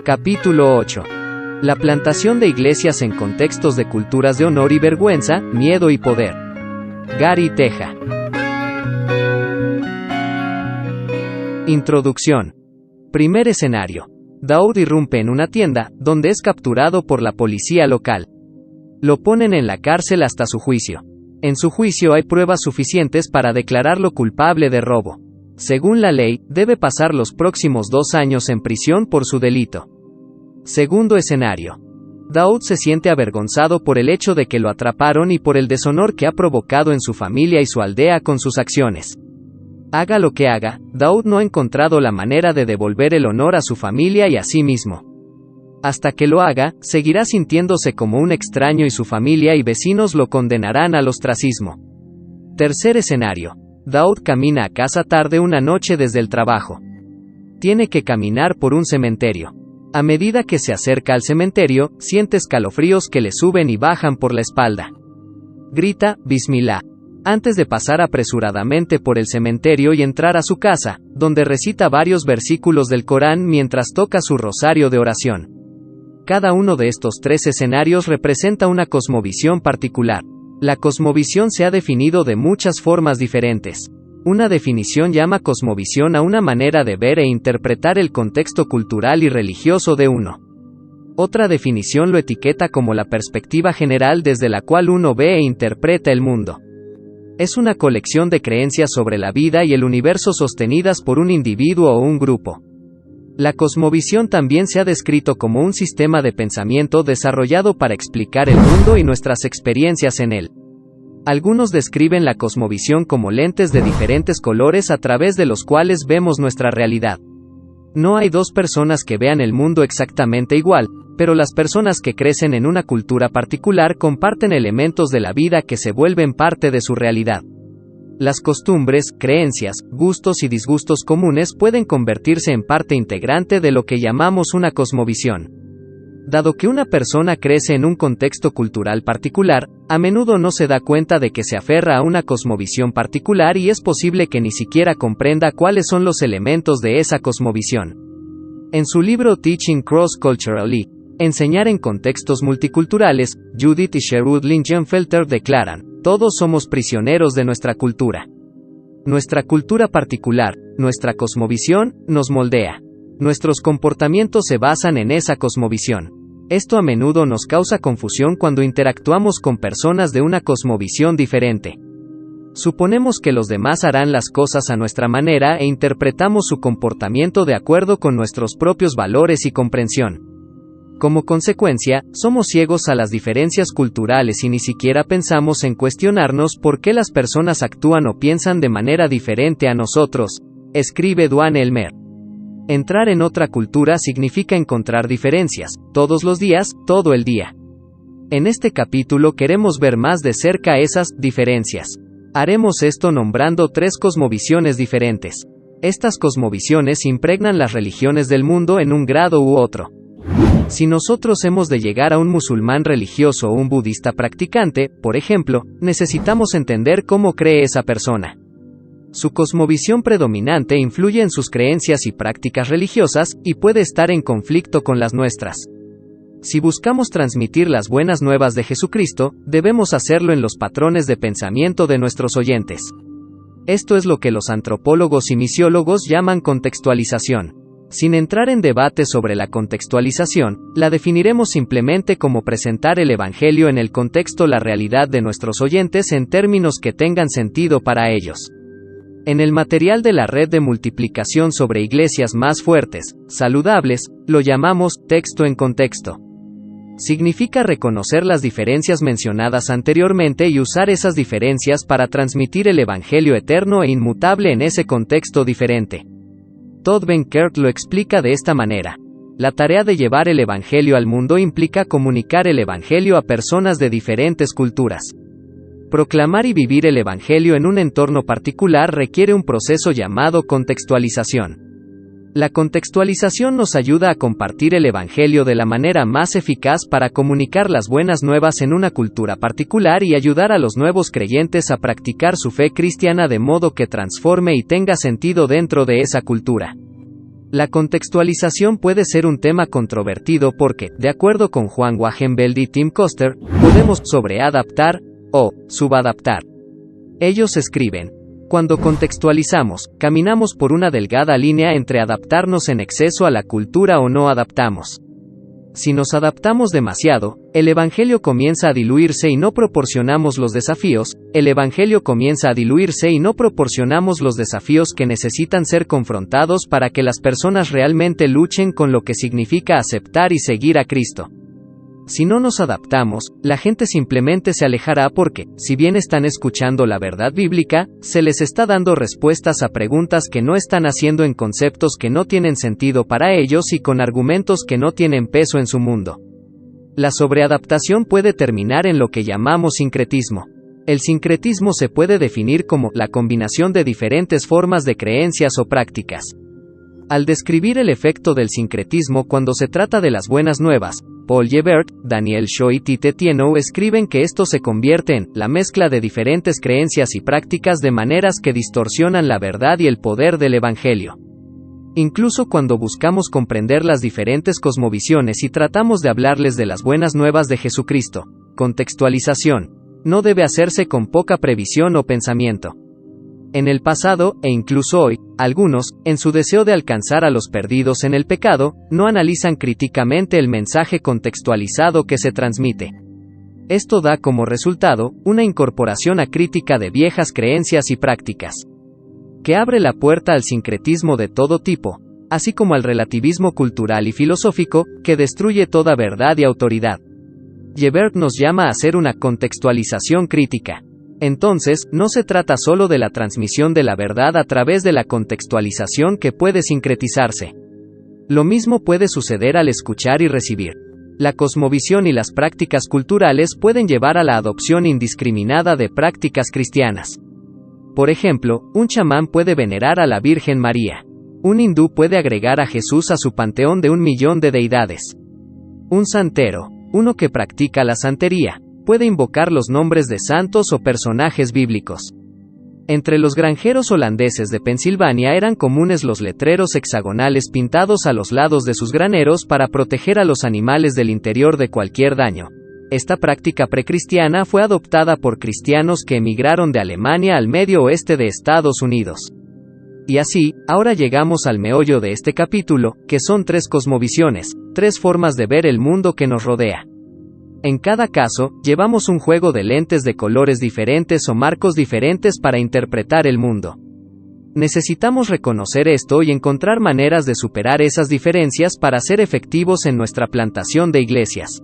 Capítulo 8. La plantación de iglesias en contextos de culturas de honor y vergüenza, miedo y poder. Gary Teja. Introducción. Primer escenario. Daud irrumpe en una tienda, donde es capturado por la policía local. Lo ponen en la cárcel hasta su juicio. En su juicio hay pruebas suficientes para declararlo culpable de robo. Según la ley, debe pasar los próximos 2 años en prisión por su delito. Segundo escenario. Daud se siente avergonzado por el hecho de que lo atraparon y por el deshonor que ha provocado en su familia y su aldea con sus acciones. Haga lo que haga, Daud no ha encontrado la manera de devolver el honor a su familia y a sí mismo. Hasta que lo haga, seguirá sintiéndose como un extraño y su familia y vecinos lo condenarán al ostracismo. Tercer escenario. Daud camina a casa tarde una noche desde el trabajo. Tiene que caminar por un cementerio. A medida que se acerca al cementerio, siente escalofríos que le suben y bajan por la espalda. Grita, Bismillah, antes de pasar apresuradamente por el cementerio y entrar a su casa, donde recita varios versículos del Corán mientras toca su rosario de oración. Cada uno de estos 3 escenarios representa una cosmovisión particular. La cosmovisión se ha definido de muchas formas diferentes. Una definición llama cosmovisión a una manera de ver e interpretar el contexto cultural y religioso de uno. Otra definición lo etiqueta como la perspectiva general desde la cual uno ve e interpreta el mundo. Es una colección de creencias sobre la vida y el universo sostenidas por un individuo o un grupo. La cosmovisión también se ha descrito como un sistema de pensamiento desarrollado para explicar el mundo y nuestras experiencias en él. Algunos describen la cosmovisión como lentes de diferentes colores a través de los cuales vemos nuestra realidad. No hay 2 personas que vean el mundo exactamente igual, pero las personas que crecen en una cultura particular comparten elementos de la vida que se vuelven parte de su realidad. Las costumbres, creencias, gustos y disgustos comunes pueden convertirse en parte integrante de lo que llamamos una cosmovisión. Dado que una persona crece en un contexto cultural particular, a menudo no se da cuenta de que se aferra a una cosmovisión particular y es posible que ni siquiera comprenda cuáles son los elementos de esa cosmovisión. En su libro Teaching Cross-Culturally, Enseñar en contextos multiculturales, Judith y Sherwood Lingenfelter declaran: todos somos prisioneros de nuestra cultura. Nuestra cultura particular, nuestra cosmovisión, nos moldea. Nuestros comportamientos se basan en esa cosmovisión. Esto a menudo nos causa confusión cuando interactuamos con personas de una cosmovisión diferente. Suponemos que los demás harán las cosas a nuestra manera e interpretamos su comportamiento de acuerdo con nuestros propios valores y comprensión. Como consecuencia, somos ciegos a las diferencias culturales y ni siquiera pensamos en cuestionarnos por qué las personas actúan o piensan de manera diferente a nosotros, escribe Duane Elmer. Entrar en otra cultura significa encontrar diferencias, todos los días, todo el día. En este capítulo queremos ver más de cerca esas diferencias. Haremos esto nombrando 3 cosmovisiones diferentes. Estas cosmovisiones impregnan las religiones del mundo en un grado u otro. Si nosotros hemos de llegar a un musulmán religioso o un budista practicante, por ejemplo, necesitamos entender cómo cree esa persona. Su cosmovisión predominante influye en sus creencias y prácticas religiosas, y puede estar en conflicto con las nuestras. Si buscamos transmitir las buenas nuevas de Jesucristo, debemos hacerlo en los patrones de pensamiento de nuestros oyentes. Esto es lo que los antropólogos y misiólogos llaman contextualización. Sin entrar en debate sobre la contextualización, la definiremos simplemente como presentar el Evangelio en el contexto la realidad de nuestros oyentes en términos que tengan sentido para ellos. En el material de la red de multiplicación sobre iglesias más fuertes, saludables, lo llamamos texto en contexto. Significa reconocer las diferencias mencionadas anteriormente y usar esas diferencias para transmitir el Evangelio eterno e inmutable en ese contexto diferente. Todd Benkert lo explica de esta manera. La tarea de llevar el Evangelio al mundo implica comunicar el Evangelio a personas de diferentes culturas. Proclamar y vivir el Evangelio en un entorno particular requiere un proceso llamado contextualización. La contextualización nos ayuda a compartir el Evangelio de la manera más eficaz para comunicar las buenas nuevas en una cultura particular y ayudar a los nuevos creyentes a practicar su fe cristiana de modo que transforme y tenga sentido dentro de esa cultura. La contextualización puede ser un tema controvertido porque, de acuerdo con Juan Wagenfeld y Tim Koster, podemos sobreadaptar o subadaptar. Ellos escriben: cuando contextualizamos, caminamos por una delgada línea entre adaptarnos en exceso a la cultura o no adaptamos. Si nos adaptamos demasiado, el Evangelio comienza a diluirse y no proporcionamos los desafíos, que necesitan ser confrontados para que las personas realmente luchen con lo que significa aceptar y seguir a Cristo. Si no nos adaptamos, la gente simplemente se alejará porque, si bien están escuchando la verdad bíblica, se les está dando respuestas a preguntas que no están haciendo en conceptos que no tienen sentido para ellos y con argumentos que no tienen peso en su mundo. La sobreadaptación puede terminar en lo que llamamos sincretismo. El sincretismo se puede definir como la combinación de diferentes formas de creencias o prácticas. Al describir el efecto del sincretismo cuando se trata de las buenas nuevas, Paul Gebert, Daniel Shaw y Tite Tienow escriben que esto se convierte en la mezcla de diferentes creencias y prácticas de maneras que distorsionan la verdad y el poder del Evangelio. Incluso cuando buscamos comprender las diferentes cosmovisiones y tratamos de hablarles de las buenas nuevas de Jesucristo, contextualización no debe hacerse con poca previsión o pensamiento. En el pasado, e incluso hoy, algunos, en su deseo de alcanzar a los perdidos en el pecado, no analizan críticamente el mensaje contextualizado que se transmite. Esto da como resultado, una incorporación acrítica de viejas creencias y prácticas, que abre la puerta al sincretismo de todo tipo, así como al relativismo cultural y filosófico, que destruye toda verdad y autoridad. Gebert nos llama a hacer una contextualización crítica. Entonces, no se trata solo de la transmisión de la verdad a través de la contextualización que puede sincretizarse. Lo mismo puede suceder al escuchar y recibir. La cosmovisión y las prácticas culturales pueden llevar a la adopción indiscriminada de prácticas cristianas. Por ejemplo, un chamán puede venerar a la Virgen María. Un hindú puede agregar a Jesús a su panteón de 1.000.000 de deidades. Un santero, uno que practica la santería, puede invocar los nombres de santos o personajes bíblicos. Entre los granjeros holandeses de Pensilvania eran comunes los letreros hexagonales pintados a los lados de sus graneros para proteger a los animales del interior de cualquier daño. Esta práctica precristiana fue adoptada por cristianos que emigraron de Alemania al medio oeste de Estados Unidos. Y así, ahora llegamos al meollo de este capítulo, que son 3 cosmovisiones, 3 formas de ver el mundo que nos rodea. En cada caso, llevamos un juego de lentes de colores diferentes o marcos diferentes para interpretar el mundo. Necesitamos reconocer esto y encontrar maneras de superar esas diferencias para ser efectivos en nuestra plantación de iglesias.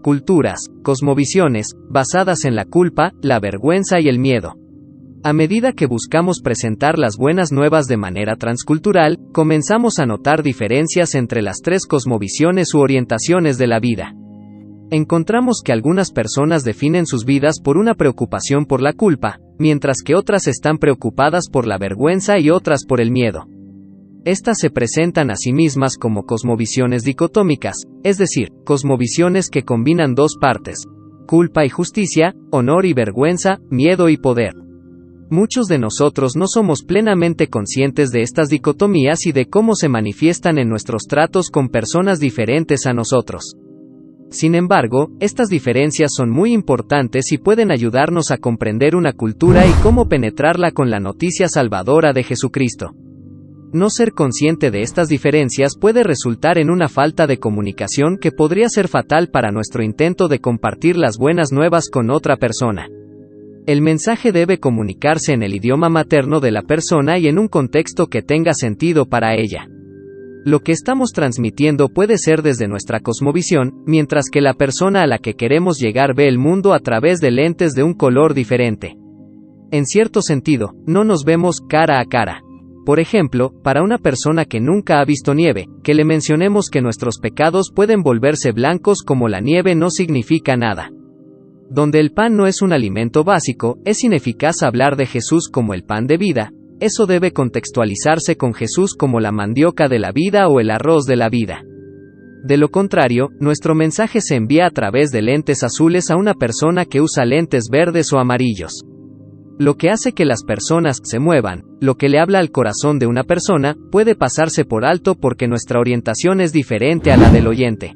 Culturas, cosmovisiones, basadas en la culpa, la vergüenza y el miedo. A medida que buscamos presentar las buenas nuevas de manera transcultural, comenzamos a notar diferencias entre las 3 cosmovisiones u orientaciones de la vida. Encontramos que algunas personas definen sus vidas por una preocupación por la culpa, mientras que otras están preocupadas por la vergüenza y otras por el miedo. Estas se presentan a sí mismas como cosmovisiones dicotómicas, es decir, cosmovisiones que combinan 2 partes: culpa y justicia, honor y vergüenza, miedo y poder. Muchos de nosotros no somos plenamente conscientes de estas dicotomías y de cómo se manifiestan en nuestros tratos con personas diferentes a nosotros. Sin embargo, estas diferencias son muy importantes y pueden ayudarnos a comprender una cultura y cómo penetrarla con la noticia salvadora de Jesucristo. No ser consciente de estas diferencias puede resultar en una falta de comunicación que podría ser fatal para nuestro intento de compartir las buenas nuevas con otra persona. El mensaje debe comunicarse en el idioma materno de la persona y en un contexto que tenga sentido para ella. Lo que estamos transmitiendo puede ser desde nuestra cosmovisión, mientras que la persona a la que queremos llegar ve el mundo a través de lentes de un color diferente. En cierto sentido, no nos vemos cara a cara. Por ejemplo, para una persona que nunca ha visto nieve, que le mencionemos que nuestros pecados pueden volverse blancos como la nieve no significa nada. Donde el pan no es un alimento básico, es ineficaz hablar de Jesús como el pan de vida. Eso debe contextualizarse con Jesús como la mandioca de la vida o el arroz de la vida. De lo contrario, nuestro mensaje se envía a través de lentes azules a una persona que usa lentes verdes o amarillos. Lo que hace que las personas se muevan, lo que le habla al corazón de una persona, puede pasarse por alto porque nuestra orientación es diferente a la del oyente.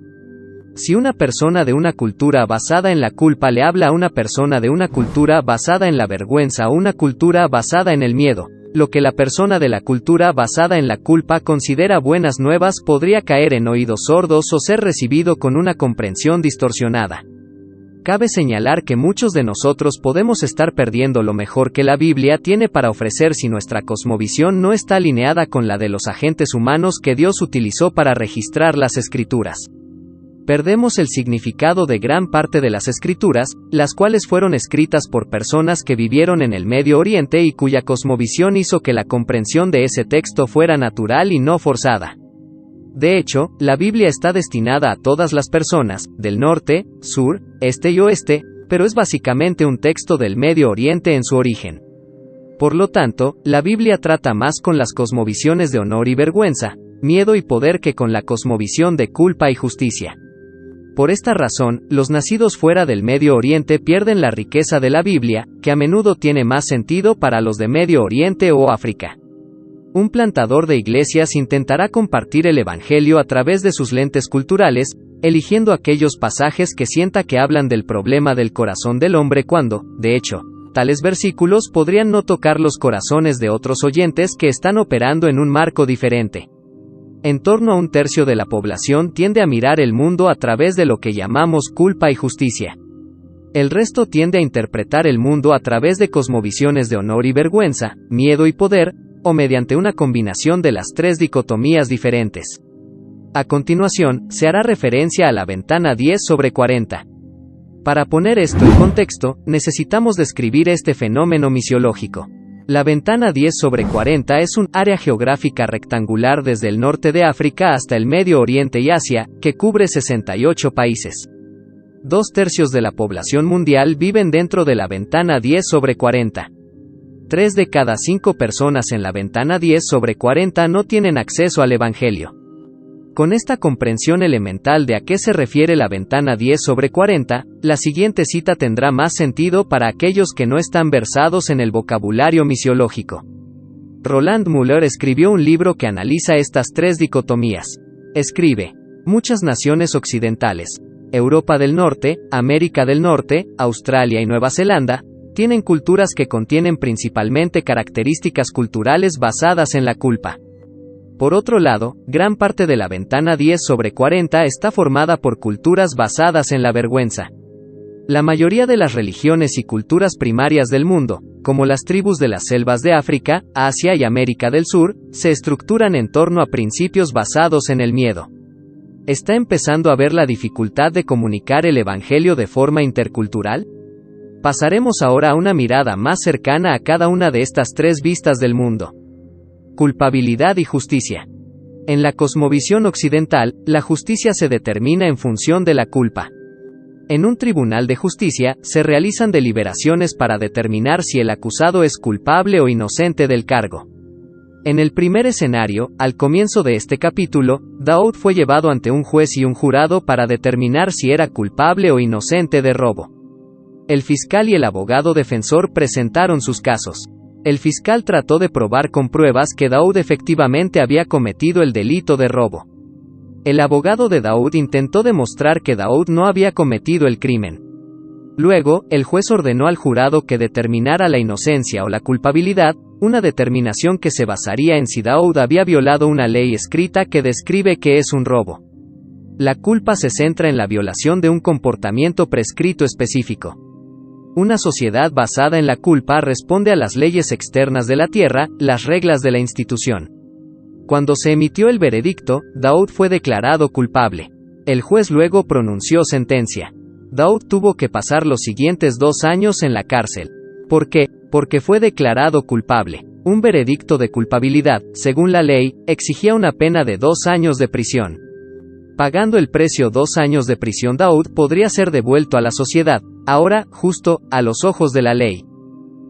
Si una persona de una cultura basada en la culpa le habla a una persona de una cultura basada en la vergüenza o una cultura basada en el miedo, lo que la persona de la cultura basada en la culpa considera buenas nuevas podría caer en oídos sordos o ser recibido con una comprensión distorsionada. Cabe señalar que muchos de nosotros podemos estar perdiendo lo mejor que la Biblia tiene para ofrecer si nuestra cosmovisión no está alineada con la de los agentes humanos que Dios utilizó para registrar las Escrituras. Perdemos el significado de gran parte de las Escrituras, las cuales fueron escritas por personas que vivieron en el Medio Oriente y cuya cosmovisión hizo que la comprensión de ese texto fuera natural y no forzada. De hecho, la Biblia está destinada a todas las personas, del norte, sur, este y oeste, pero es básicamente un texto del Medio Oriente en su origen. Por lo tanto, la Biblia trata más con las cosmovisiones de honor y vergüenza, miedo y poder que con la cosmovisión de culpa y justicia. Por esta razón, los nacidos fuera del Medio Oriente pierden la riqueza de la Biblia, que a menudo tiene más sentido para los de Medio Oriente o África. Un plantador de iglesias intentará compartir el Evangelio a través de sus lentes culturales, eligiendo aquellos pasajes que sienta que hablan del problema del corazón del hombre cuando, de hecho, tales versículos podrían no tocar los corazones de otros oyentes que están operando en un marco diferente. En torno a un tercio de la población tiende a mirar el mundo a través de lo que llamamos culpa y justicia. El resto tiende a interpretar el mundo a través de cosmovisiones de honor y vergüenza, miedo y poder, o mediante una combinación de las tres dicotomías diferentes. A continuación, se hará referencia a la ventana 10/40. Para poner esto en contexto, necesitamos describir este fenómeno misiológico. La ventana 10/40 es un área geográfica rectangular desde el norte de África hasta el Medio Oriente y Asia, que cubre 68 países. 2/3 de la población mundial viven dentro de la ventana 10/40. 3 de cada 5 personas en la ventana 10/40 no tienen acceso al Evangelio. Con esta comprensión elemental de a qué se refiere la ventana 10/40, la siguiente cita tendrá más sentido para aquellos que no están versados en el vocabulario misiológico. Roland Müller escribió un libro que analiza estas tres dicotomías. Escribe: muchas naciones occidentales, Europa del Norte, América del Norte, Australia y Nueva Zelanda, tienen culturas que contienen principalmente características culturales basadas en la culpa. Por otro lado, gran parte de la ventana 10/40 está formada por culturas basadas en la vergüenza. La mayoría de las religiones y culturas primarias del mundo, como las tribus de las selvas de África, Asia y América del Sur, se estructuran en torno a principios basados en el miedo. ¿Está empezando a ver la dificultad de comunicar el Evangelio de forma intercultural? Pasaremos ahora a una mirada más cercana a cada una de estas tres vistas del mundo. Culpabilidad y justicia. En la cosmovisión occidental, la justicia se determina en función de la culpa. En un tribunal de justicia, se realizan deliberaciones para determinar si el acusado es culpable o inocente del cargo. En el primer escenario, al comienzo de este capítulo, Daud fue llevado ante un juez y un jurado para determinar si era culpable o inocente de robo. El fiscal y el abogado defensor presentaron sus casos. El fiscal trató de probar con pruebas que Daud efectivamente había cometido el delito de robo. El abogado de Daud intentó demostrar que Daud no había cometido el crimen. Luego, el juez ordenó al jurado que determinara la inocencia o la culpabilidad, una determinación que se basaría en si Daud había violado una ley escrita que describe qué es un robo. La culpa se centra en la violación de un comportamiento prescrito específico. Una sociedad basada en la culpa responde a las leyes externas de la tierra, las reglas de la institución. Cuando se emitió el veredicto, Daud fue declarado culpable. El juez luego pronunció sentencia. Daud tuvo que pasar los siguientes 2 años en la cárcel. ¿Por qué? Porque fue declarado culpable. Un veredicto de culpabilidad, según la ley, exigía una pena de 2 años de prisión. Pagando el precio 2 años de prisión, Daud podría ser devuelto a la sociedad, ahora, justo, a los ojos de la ley.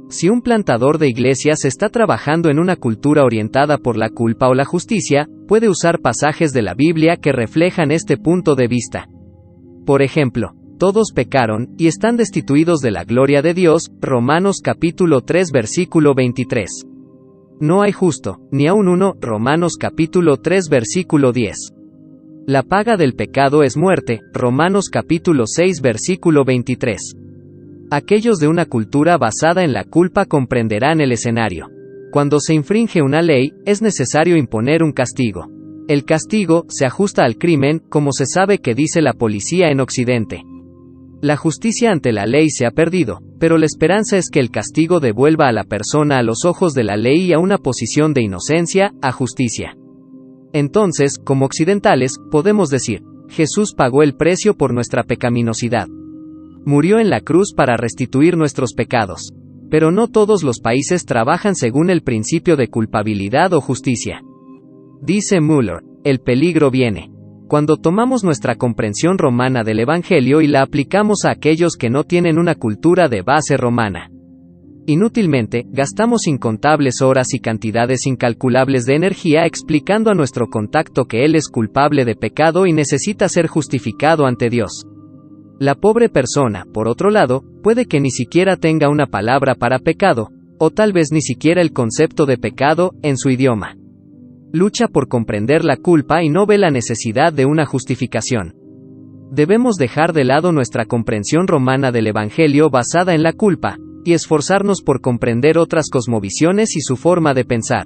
Si un plantador de iglesias está trabajando en una cultura orientada por la culpa o la justicia, puede usar pasajes de la Biblia que reflejan este punto de vista. Por ejemplo, todos pecaron, y están destituidos de la gloria de Dios, Romanos capítulo 3 versículo 23. No hay justo, ni aun uno, Romanos capítulo 3 versículo 10. La paga del pecado es muerte, Romanos capítulo 6 versículo 23. Aquellos de una cultura basada en la culpa comprenderán el escenario. Cuando se infringe una ley, es necesario imponer un castigo. El castigo se ajusta al crimen, como se sabe que dice la policía en Occidente. La justicia ante la ley se ha perdido, pero la esperanza es que el castigo devuelva a la persona a los ojos de la ley y a una posición de inocencia, a justicia. Entonces, como occidentales, podemos decir, Jesús pagó el precio por nuestra pecaminosidad. Murió en la cruz para restituir nuestros pecados. Pero no todos los países trabajan según el principio de culpabilidad o justicia. Dice Müller, el peligro viene cuando tomamos nuestra comprensión romana del Evangelio y la aplicamos a aquellos que no tienen una cultura de base romana. Inútilmente, gastamos incontables horas y cantidades incalculables de energía explicando a nuestro contacto que él es culpable de pecado y necesita ser justificado ante Dios. La pobre persona, por otro lado, puede que ni siquiera tenga una palabra para pecado, o tal vez ni siquiera el concepto de pecado, en su idioma. Lucha por comprender la culpa y no ve la necesidad de una justificación. Debemos dejar de lado nuestra comprensión romana del Evangelio basada en la culpa, y esforzarnos por comprender otras cosmovisiones y su forma de pensar.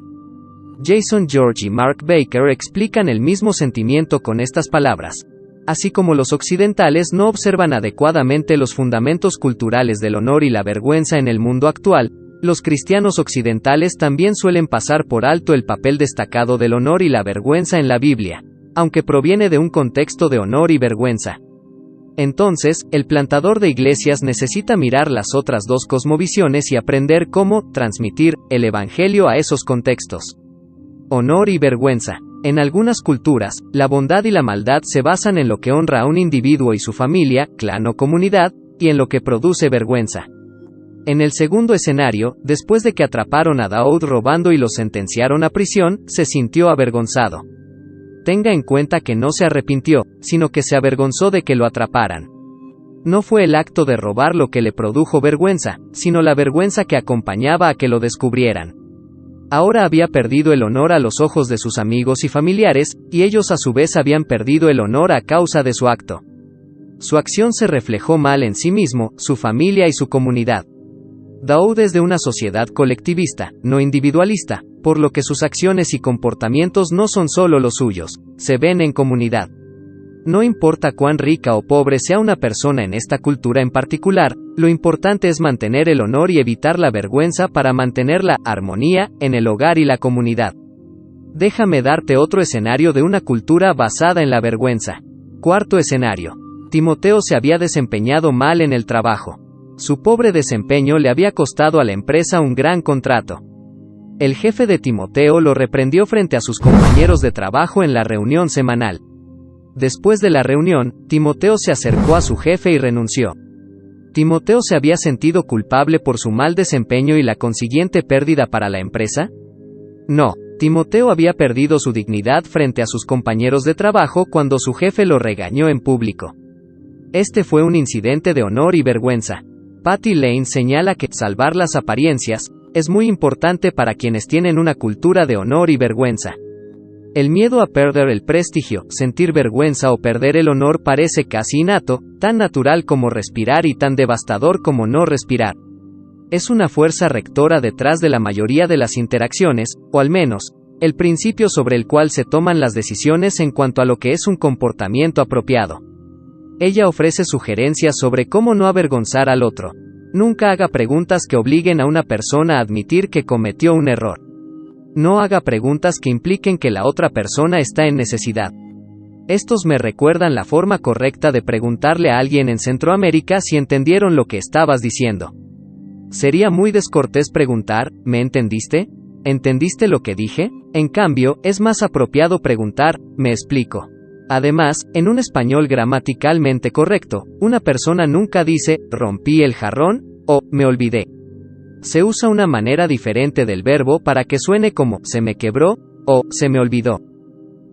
Jason George y Mark Baker explican el mismo sentimiento con estas palabras. Así como los occidentales no observan adecuadamente los fundamentos culturales del honor y la vergüenza en el mundo actual, los cristianos occidentales también suelen pasar por alto el papel destacado del honor y la vergüenza en la Biblia, aunque proviene de un contexto de honor y vergüenza. Entonces, el plantador de iglesias necesita mirar las otras dos cosmovisiones y aprender cómo transmitir el Evangelio a esos contextos. Honor y vergüenza. En algunas culturas, la bondad y la maldad se basan en lo que honra a un individuo y su familia, clan o comunidad, y en lo que produce vergüenza. En el segundo escenario, después de que atraparon a Daud robando y lo sentenciaron a prisión, se sintió avergonzado. Tenga en cuenta que no se arrepintió, sino que se avergonzó de que lo atraparan. No fue el acto de robar lo que le produjo vergüenza, sino la vergüenza que acompañaba a que lo descubrieran. Ahora había perdido el honor a los ojos de sus amigos y familiares, y ellos a su vez habían perdido el honor a causa de su acto. Su acción se reflejó mal en sí mismo, su familia y su comunidad. Daud es de una sociedad colectivista, no individualista, por lo que sus acciones y comportamientos no son solo los suyos, se ven en comunidad. No importa cuán rica o pobre sea una persona en esta cultura en particular, lo importante es mantener el honor y evitar la vergüenza para mantener la armonía en el hogar y la comunidad. Déjame darte otro escenario de una cultura basada en la vergüenza. Cuarto escenario. Timoteo se había desempeñado mal en el trabajo. Su pobre desempeño le había costado a la empresa un gran contrato. El jefe de Timoteo lo reprendió frente a sus compañeros de trabajo en la reunión semanal. Después de la reunión, Timoteo se acercó a su jefe y renunció. ¿Timoteo se había sentido culpable por su mal desempeño y la consiguiente pérdida para la empresa? No, Timoteo había perdido su dignidad frente a sus compañeros de trabajo cuando su jefe lo regañó en público. Este fue un incidente de honor y vergüenza. Patty Lane señala que salvar las apariencias es muy importante para quienes tienen una cultura de honor y vergüenza. El miedo a perder el prestigio, sentir vergüenza o perder el honor parece casi innato, tan natural como respirar y tan devastador como no respirar. Es una fuerza rectora detrás de la mayoría de las interacciones, o al menos, el principio sobre el cual se toman las decisiones en cuanto a lo que es un comportamiento apropiado. Ella ofrece sugerencias sobre cómo no avergonzar al otro. Nunca haga preguntas que obliguen a una persona a admitir que cometió un error. No haga preguntas que impliquen que la otra persona está en necesidad. Estos me recuerdan la forma correcta de preguntarle a alguien en Centroamérica si entendieron lo que estabas diciendo. Sería muy descortés preguntar, ¿me entendiste? ¿Entendiste lo que dije? En cambio, es más apropiado preguntar, ¿me explico? Además, en un español gramaticalmente correcto, una persona nunca dice, rompí el jarrón, o, me olvidé. Se usa una manera diferente del verbo para que suene como, se me quebró, o, se me olvidó.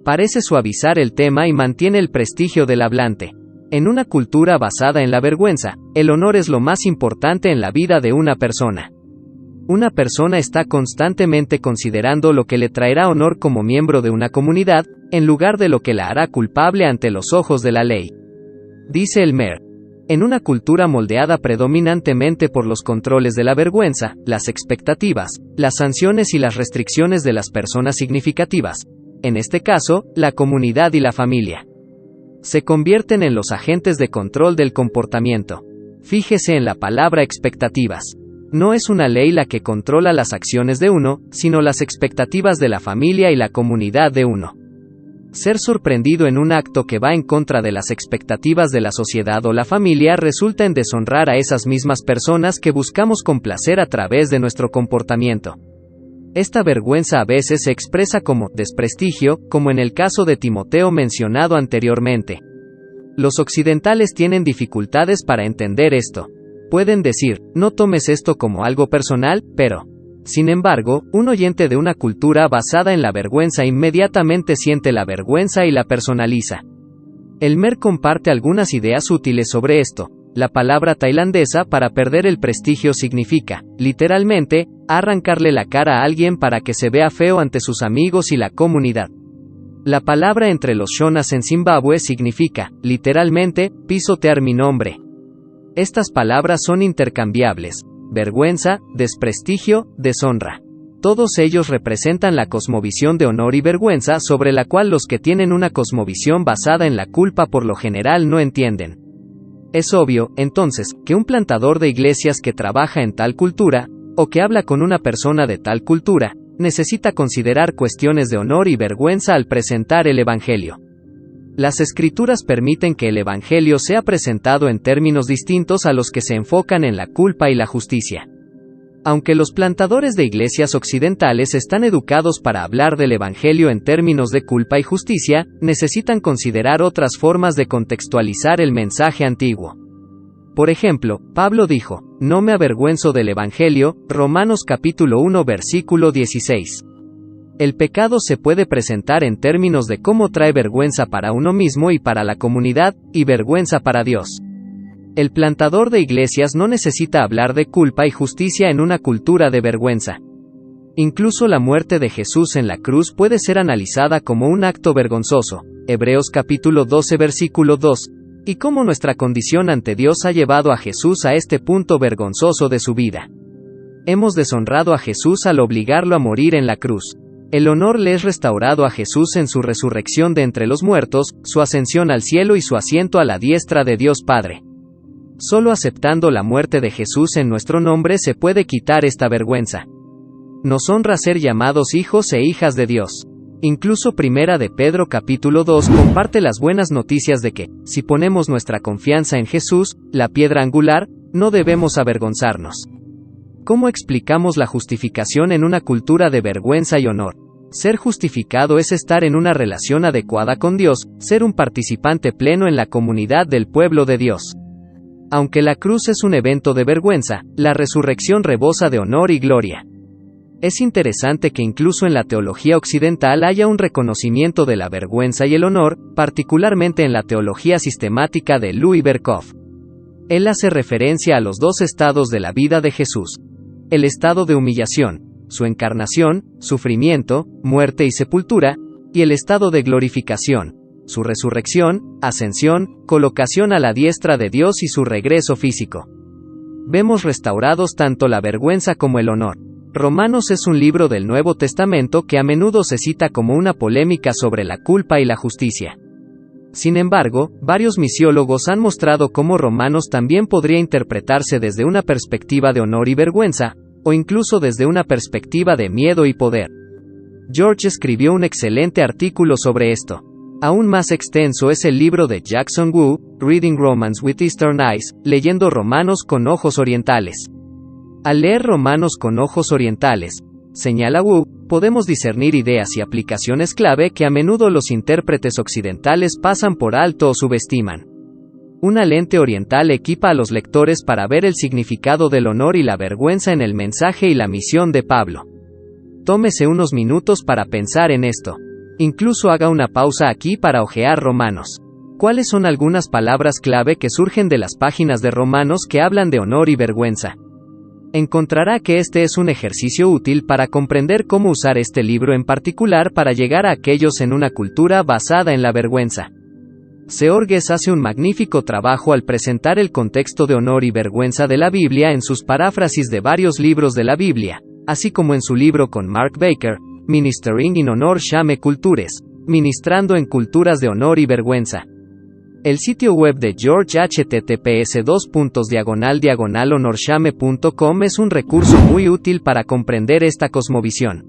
Parece suavizar el tema y mantiene el prestigio del hablante. En una cultura basada en la vergüenza, el honor es lo más importante en la vida de una persona. Una persona está constantemente considerando lo que le traerá honor como miembro de una comunidad, en lugar de lo que la hará culpable ante los ojos de la ley. Dice Elmer. En una cultura moldeada predominantemente por los controles de la vergüenza, las expectativas, las sanciones y las restricciones de las personas significativas, en este caso, la comunidad y la familia, se convierten en los agentes de control del comportamiento. Fíjese en la palabra expectativas. No es una ley la que controla las acciones de uno, sino las expectativas de la familia y la comunidad de uno. Ser sorprendido en un acto que va en contra de las expectativas de la sociedad o la familia resulta en deshonrar a esas mismas personas que buscamos complacer a través de nuestro comportamiento. Esta vergüenza a veces se expresa como desprestigio, como en el caso de Timoteo mencionado anteriormente. Los occidentales tienen dificultades para entender esto. Pueden decir, no tomes esto como algo personal, pero, sin embargo, un oyente de una cultura basada en la vergüenza inmediatamente siente la vergüenza y la personaliza. Elmer comparte algunas ideas útiles sobre esto. La palabra tailandesa para perder el prestigio significa, literalmente, arrancarle la cara a alguien para que se vea feo ante sus amigos y la comunidad. La palabra entre los shonas en Zimbabue significa, literalmente, pisotear mi nombre. Estas palabras son intercambiables. Vergüenza, desprestigio, deshonra. Todos ellos representan la cosmovisión de honor y vergüenza sobre la cual los que tienen una cosmovisión basada en la culpa por lo general no entienden. Es obvio, entonces, que un plantador de iglesias que trabaja en tal cultura, o que habla con una persona de tal cultura, necesita considerar cuestiones de honor y vergüenza al presentar el Evangelio. Las Escrituras permiten que el Evangelio sea presentado en términos distintos a los que se enfocan en la culpa y la justicia. Aunque los plantadores de iglesias occidentales están educados para hablar del Evangelio en términos de culpa y justicia, necesitan considerar otras formas de contextualizar el mensaje antiguo. Por ejemplo, Pablo dijo, no me avergüenzo del Evangelio, Romanos capítulo 1 versículo 16. El pecado se puede presentar en términos de cómo trae vergüenza para uno mismo y para la comunidad, y vergüenza para Dios. El plantador de iglesias no necesita hablar de culpa y justicia en una cultura de vergüenza. Incluso la muerte de Jesús en la cruz puede ser analizada como un acto vergonzoso, Hebreos capítulo 12 versículo 2, y cómo nuestra condición ante Dios ha llevado a Jesús a este punto vergonzoso de su vida. Hemos deshonrado a Jesús al obligarlo a morir en la cruz. El honor le es restaurado a Jesús en su resurrección de entre los muertos, su ascensión al cielo y su asiento a la diestra de Dios Padre. Solo aceptando la muerte de Jesús en nuestro nombre se puede quitar esta vergüenza. Nos honra ser llamados hijos e hijas de Dios. Incluso Primera de Pedro capítulo 2 comparte las buenas noticias de que, si ponemos nuestra confianza en Jesús, la piedra angular, no debemos avergonzarnos. ¿Cómo explicamos la justificación en una cultura de vergüenza y honor? Ser justificado es estar en una relación adecuada con Dios, ser un participante pleno en la comunidad del pueblo de Dios. Aunque la cruz es un evento de vergüenza, la resurrección rebosa de honor y gloria. Es interesante que incluso en la teología occidental haya un reconocimiento de la vergüenza y el honor, particularmente en la teología sistemática de Louis Berkhoff. Él hace referencia a los dos estados de la vida de Jesús. El estado de humillación, su encarnación, sufrimiento, muerte y sepultura, y el estado de glorificación, su resurrección, ascensión, colocación a la diestra de Dios y su regreso físico. Vemos restaurados tanto la vergüenza como el honor. Romanos es un libro del Nuevo Testamento que a menudo se cita como una polémica sobre la culpa y la justicia. Sin embargo, varios misiólogos han mostrado cómo Romanos también podría interpretarse desde una perspectiva de honor y vergüenza, o incluso desde una perspectiva de miedo y poder. George escribió un excelente artículo sobre esto. Aún más extenso es el libro de Jackson Wu, Reading Romans with Eastern Eyes, leyendo Romanos con ojos orientales. Al leer Romanos con ojos orientales, señala Wu, podemos discernir ideas y aplicaciones clave que a menudo los intérpretes occidentales pasan por alto o subestiman. Una lente oriental equipa a los lectores para ver el significado del honor y la vergüenza en el mensaje y la misión de Pablo. Tómese unos minutos para pensar en esto. Incluso haga una pausa aquí para hojear Romanos. ¿Cuáles son algunas palabras clave que surgen de las páginas de Romanos que hablan de honor y vergüenza? Encontrará que este es un ejercicio útil para comprender cómo usar este libro en particular para llegar a aquellos en una cultura basada en la vergüenza. Seorges hace un magnífico trabajo al presentar el contexto de honor y vergüenza de la Biblia en sus paráfrasis de varios libros de la Biblia, así como en su libro con Mark Baker, Ministering in Honor Shame Cultures, ministrando en culturas de honor y vergüenza. El sitio web de George https://honorshame.com es un recurso muy útil para comprender esta cosmovisión.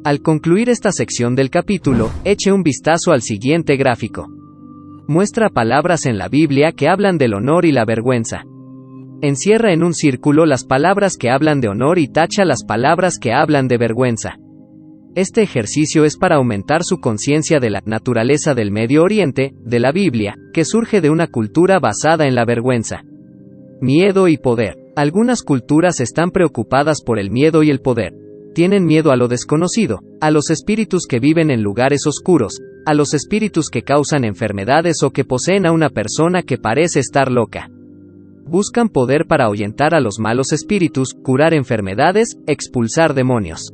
Al concluir esta sección del capítulo, eche un vistazo al siguiente gráfico. Muestra palabras en la Biblia que hablan del honor y la vergüenza. Encierra en un círculo las palabras que hablan de honor y tacha las palabras que hablan de vergüenza. Este ejercicio es para aumentar su conciencia de la naturaleza del Medio Oriente, de la Biblia, que surge de una cultura basada en la vergüenza. Miedo y poder. Algunas culturas están preocupadas por el miedo y el poder. Tienen miedo a lo desconocido, a los espíritus que viven en lugares oscuros, a los espíritus que causan enfermedades o que poseen a una persona que parece estar loca. Buscan poder para ahuyentar a los malos espíritus, curar enfermedades, expulsar demonios.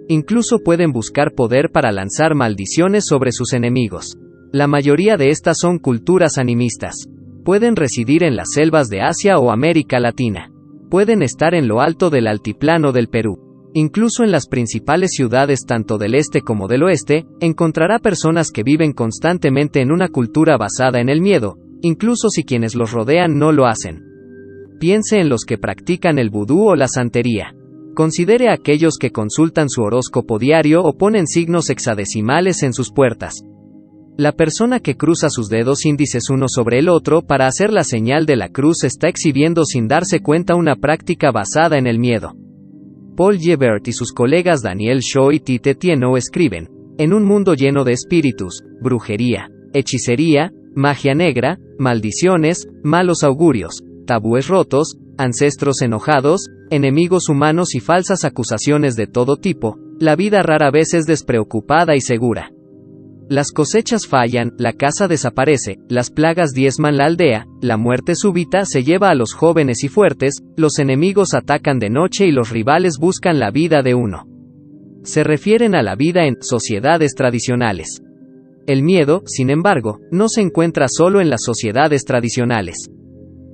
Incluso pueden buscar poder para lanzar maldiciones sobre sus enemigos. La mayoría de estas son culturas animistas. Pueden residir en las selvas de Asia o América Latina. Pueden estar en lo alto del altiplano del Perú. Incluso en las principales ciudades tanto del este como del oeste, encontrará personas que viven constantemente en una cultura basada en el miedo, incluso si quienes los rodean no lo hacen. Piense en los que practican el vudú o la santería. Considere a aquellos que consultan su horóscopo diario o ponen signos hexadecimales en sus puertas. La persona que cruza sus dedos índices uno sobre el otro para hacer la señal de la cruz está exhibiendo sin darse cuenta una práctica basada en el miedo. Paul Gebert y sus colegas Daniel Shaw y Tite Tienow escriben, en un mundo lleno de espíritus, brujería, hechicería, magia negra, maldiciones, malos augurios, tabúes rotos, ancestros enojados, enemigos humanos y falsas acusaciones de todo tipo, la vida rara vez es despreocupada y segura. Las cosechas fallan, la casa desaparece, las plagas diezman la aldea, la muerte súbita se lleva a los jóvenes y fuertes, los enemigos atacan de noche y los rivales buscan la vida de uno. Se refieren a la vida en sociedades tradicionales. El miedo, sin embargo, no se encuentra solo en las sociedades tradicionales.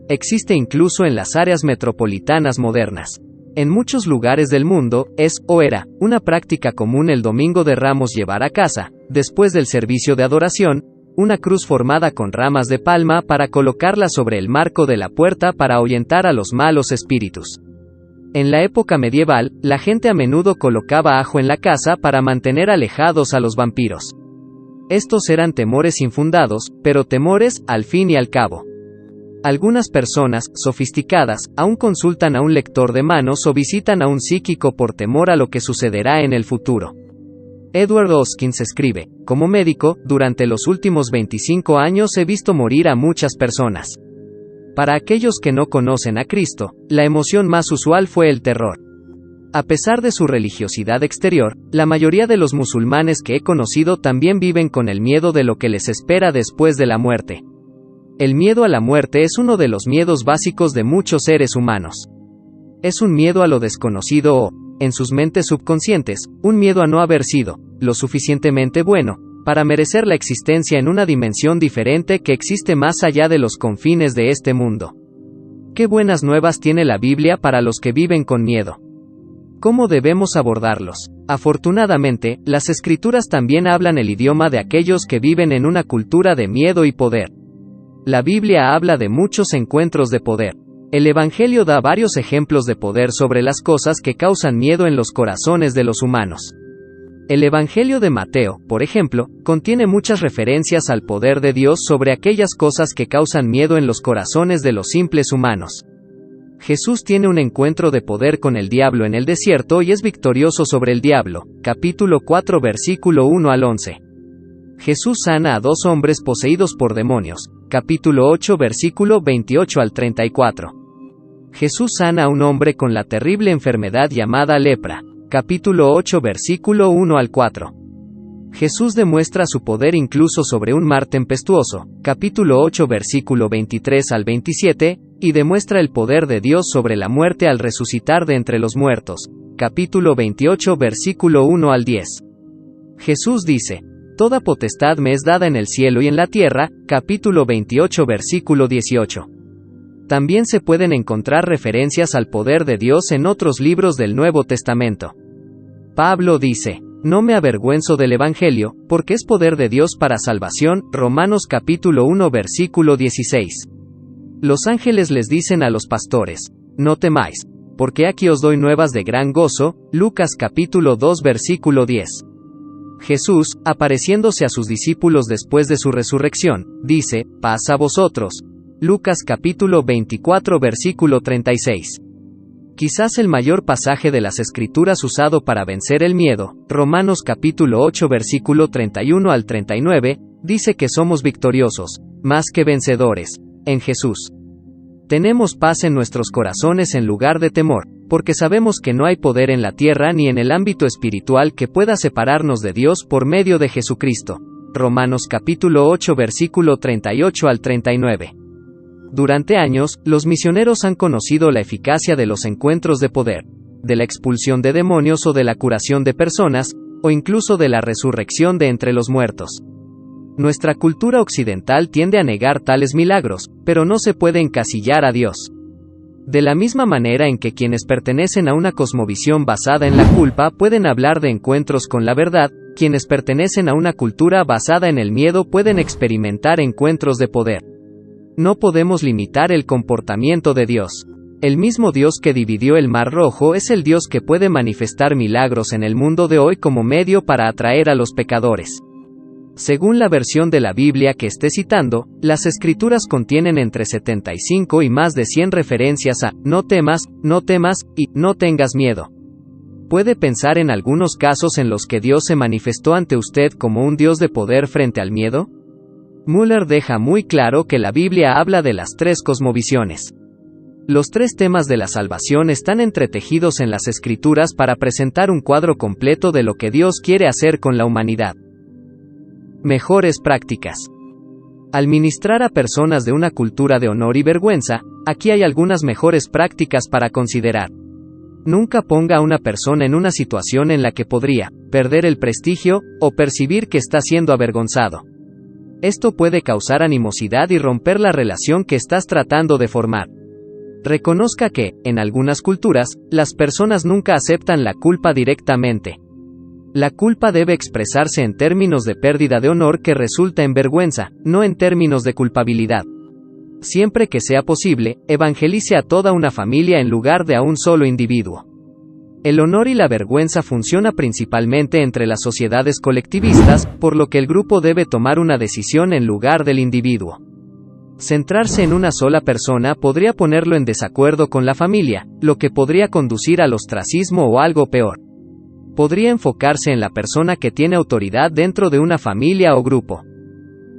Existe incluso en las áreas metropolitanas modernas. En muchos lugares del mundo, es, o era, una práctica común el Domingo de Ramos llevar a casa, después del servicio de adoración, una cruz formada con ramas de palma para colocarla sobre el marco de la puerta para ahuyentar a los malos espíritus. En la época medieval, la gente a menudo colocaba ajo en la casa para mantener alejados a los vampiros. Estos eran temores infundados, pero temores, al fin y al cabo. Algunas personas, sofisticadas, aún consultan a un lector de manos o visitan a un psíquico por temor a lo que sucederá en el futuro. Edward Hoskins escribe, como médico, durante los últimos 25 años he visto morir a muchas personas. Para aquellos que no conocen a Cristo, la emoción más usual fue el terror. A pesar de su religiosidad exterior, la mayoría de los musulmanes que he conocido también viven con el miedo de lo que les espera después de la muerte. El miedo a la muerte es uno de los miedos básicos de muchos seres humanos. Es un miedo a lo desconocido o, en sus mentes subconscientes, un miedo a no haber sido lo suficientemente bueno para merecer la existencia en una dimensión diferente que existe más allá de los confines de este mundo. Qué buenas nuevas tiene la Biblia para los que viven con miedo. ¿Cómo debemos abordarlos? Afortunadamente, las Escrituras también hablan el idioma de aquellos que viven en una cultura de miedo y poder. La Biblia habla de muchos encuentros de poder. El Evangelio da varios ejemplos de poder sobre las cosas que causan miedo en los corazones de los humanos. El Evangelio de Mateo, por ejemplo, contiene muchas referencias al poder de Dios sobre aquellas cosas que causan miedo en los corazones de los simples humanos. Jesús tiene un encuentro de poder con el diablo en el desierto y es victorioso sobre el diablo, capítulo 4 versículo 1 al 11. Jesús sana a 2 hombres poseídos por demonios, capítulo 8 versículo 28 al 34. Jesús sana a un hombre con la terrible enfermedad llamada lepra, capítulo 8 versículo 1 al 4. Jesús demuestra su poder incluso sobre un mar tempestuoso, capítulo 8 versículo 23 al 27, y demuestra el poder de Dios sobre la muerte al resucitar de entre los muertos, capítulo 28 versículo 1 al 10. Jesús dice: Toda potestad me es dada en el cielo y en la tierra, capítulo 28 versículo 18. También se pueden encontrar referencias al poder de Dios en otros libros del Nuevo Testamento. Pablo dice: No me avergüenzo del Evangelio, porque es poder de Dios para salvación, Romanos capítulo 1 versículo 16. Los ángeles les dicen a los pastores: No temáis, porque aquí os doy nuevas de gran gozo, Lucas capítulo 2 versículo 10. Jesús, apareciéndose a sus discípulos después de su resurrección, dice: Paz a vosotros. Lucas capítulo 24 versículo 36. Quizás el mayor pasaje de las Escrituras usado para vencer el miedo, Romanos capítulo 8 versículo 31 al 39, dice que somos victoriosos, más que vencedores, en Jesús. Tenemos paz en nuestros corazones en lugar de temor, porque sabemos que no hay poder en la tierra ni en el ámbito espiritual que pueda separarnos de Dios por medio de Jesucristo. Romanos capítulo 8 versículo 38 al 39. Durante años, los misioneros han conocido la eficacia de los encuentros de poder, de la expulsión de demonios o de la curación de personas, o incluso de la resurrección de entre los muertos. Nuestra cultura occidental tiende a negar tales milagros, pero no se puede encasillar a Dios. De la misma manera en que quienes pertenecen a una cosmovisión basada en la culpa pueden hablar de encuentros con la verdad, quienes pertenecen a una cultura basada en el miedo pueden experimentar encuentros de poder. No podemos limitar el comportamiento de Dios. El mismo Dios que dividió el Mar Rojo es el Dios que puede manifestar milagros en el mundo de hoy como medio para atraer a los pecadores. Según la versión de la Biblia que esté citando, las Escrituras contienen entre 75 y más de 100 referencias a no temas y no tengas miedo. ¿Puede pensar en algunos casos en los que Dios se manifestó ante usted como un Dios de poder frente al miedo? Müller deja muy claro que la Biblia habla de las tres cosmovisiones. Los tres temas de la salvación están entretejidos en las Escrituras para presentar un cuadro completo de lo que Dios quiere hacer con la humanidad. Mejores prácticas. Al ministrar a personas de una cultura de honor y vergüenza, aquí hay algunas mejores prácticas para considerar. Nunca ponga a una persona en una situación en la que podría perder el prestigio o percibir que está siendo avergonzado. Esto puede causar animosidad y romper la relación que estás tratando de formar. Reconozca que, en algunas culturas, las personas nunca aceptan la culpa directamente. La culpa debe expresarse en términos de pérdida de honor que resulta en vergüenza, no en términos de culpabilidad. Siempre que sea posible, evangelice a toda una familia en lugar de a un solo individuo. El honor y la vergüenza funciona principalmente entre las sociedades colectivistas, por lo que el grupo debe tomar una decisión en lugar del individuo. Centrarse en una sola persona podría ponerlo en desacuerdo con la familia, lo que podría conducir al ostracismo o algo peor. Podría enfocarse en la persona que tiene autoridad dentro de una familia o grupo.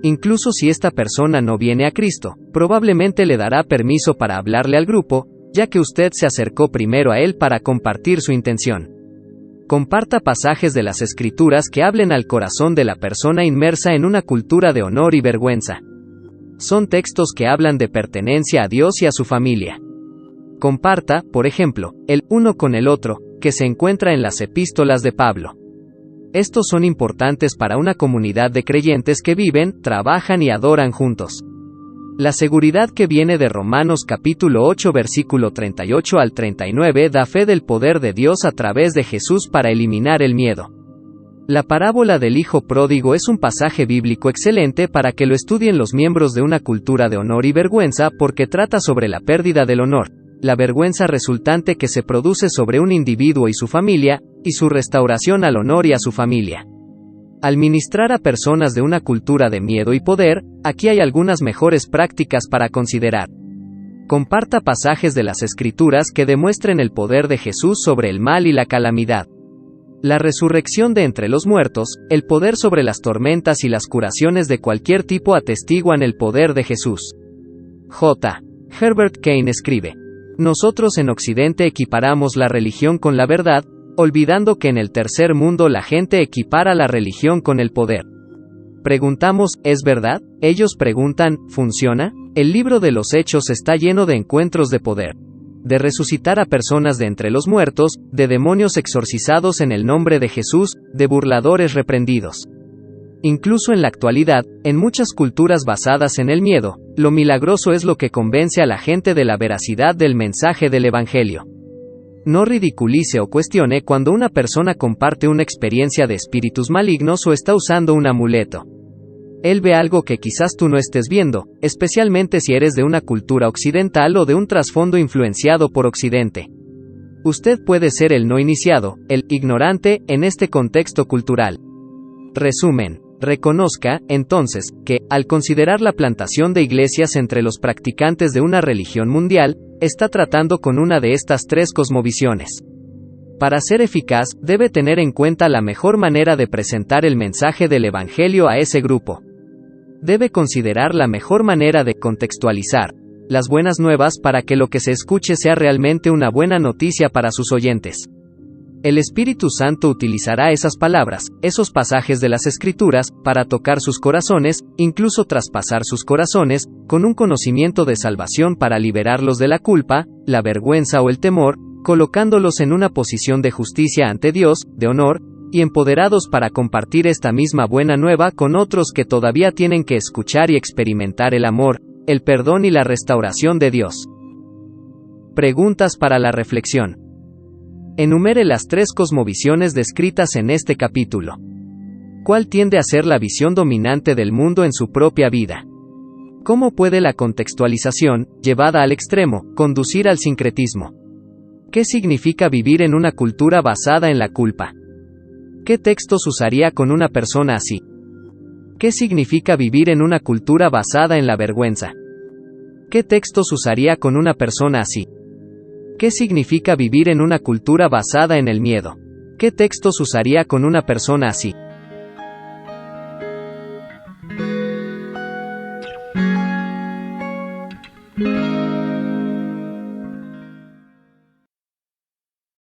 Incluso si esta persona no viene a Cristo, probablemente le dará permiso para hablarle al grupo, ya que usted se acercó primero a él para compartir su intención. Comparta pasajes de las Escrituras que hablen al corazón de la persona inmersa en una cultura de honor y vergüenza. Son textos que hablan de pertenencia a Dios y a su familia. Comparta, por ejemplo, el uno con el otro, que se encuentra en las epístolas de Pablo. Estos son importantes para una comunidad de creyentes que viven, trabajan y adoran juntos. La seguridad que viene de Romanos capítulo 8 versículo 38 al 39 da fe del poder de Dios a través de Jesús para eliminar el miedo. La parábola del hijo pródigo es un pasaje bíblico excelente para que lo estudien los miembros de una cultura de honor y vergüenza porque trata sobre la pérdida del honor, la vergüenza resultante que se produce sobre un individuo y su familia, y su restauración al honor y a su familia. Al ministrar a personas de una cultura de miedo y poder, aquí hay algunas mejores prácticas para considerar. Comparta pasajes de las Escrituras que demuestren el poder de Jesús sobre el mal y la calamidad. La resurrección de entre los muertos, el poder sobre las tormentas y las curaciones de cualquier tipo atestiguan el poder de Jesús. J. Herbert Kane escribe: Nosotros en Occidente equiparamos la religión con la verdad, olvidando que en el tercer mundo la gente equipara la religión con el poder. Preguntamos, ¿es verdad? Ellos preguntan, ¿funciona? El libro de los Hechos está lleno de encuentros de poder. De resucitar a personas de entre los muertos, de demonios exorcizados en el nombre de Jesús, de burladores reprendidos. Incluso en la actualidad, en muchas culturas basadas en el miedo, lo milagroso es lo que convence a la gente de la veracidad del mensaje del Evangelio. No ridiculice o cuestione cuando una persona comparte una experiencia de espíritus malignos o está usando un amuleto. Él ve algo que quizás tú no estés viendo, especialmente si eres de una cultura occidental o de un trasfondo influenciado por Occidente. Usted puede ser el no iniciado, el ignorante, en este contexto cultural. Resumen. Reconozca, entonces, que, al considerar la plantación de iglesias entre los practicantes de una religión mundial, está tratando con una de estas tres cosmovisiones. Para ser eficaz, debe tener en cuenta la mejor manera de presentar el mensaje del Evangelio a ese grupo. Debe considerar la mejor manera de contextualizar las buenas nuevas para que lo que se escuche sea realmente una buena noticia para sus oyentes. El Espíritu Santo utilizará esas palabras, esos pasajes de las Escrituras, para tocar sus corazones, incluso traspasar sus corazones, con un conocimiento de salvación para liberarlos de la culpa, la vergüenza o el temor, colocándolos en una posición de justicia ante Dios, de honor, y empoderados para compartir esta misma buena nueva con otros que todavía tienen que escuchar y experimentar el amor, el perdón y la restauración de Dios. Preguntas para la reflexión. Enumere las tres cosmovisiones descritas en este capítulo. ¿Cuál tiende a ser la visión dominante del mundo en su propia vida? ¿Cómo puede la contextualización, llevada al extremo, conducir al sincretismo? ¿Qué significa vivir en una cultura basada en la culpa? ¿Qué textos usaría con una persona así? ¿Qué significa vivir en una cultura basada en la vergüenza? ¿Qué textos usaría con una persona así? ¿Qué significa vivir en una cultura basada en el miedo? ¿Qué textos usaría con una persona así?